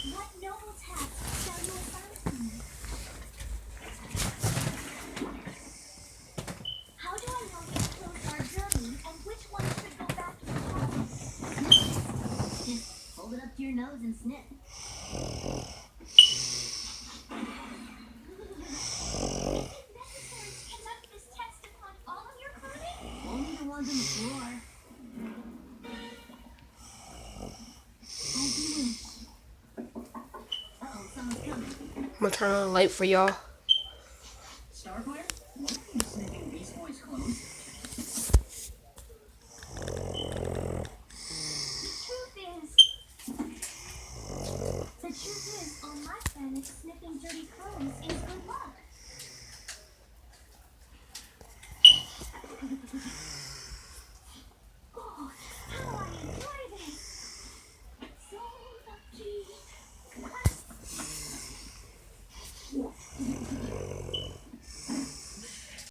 What noble task shall you assign to me? How do I know which clothes are dirty and which ones should go back in the closet? Just hold it up to your nose and sniff. Is it necessary to conduct this test upon all of your clothing? Only the ones on the floor. As you wish. Uh-oh, someone's coming. I'm gonna turn on the light for y'all. Starfire? Why are you sniffing these boys' clothes? The truth is, on my planet, sniffing dirty clothes is good luck. Oh, how I enjoy this! So lucky.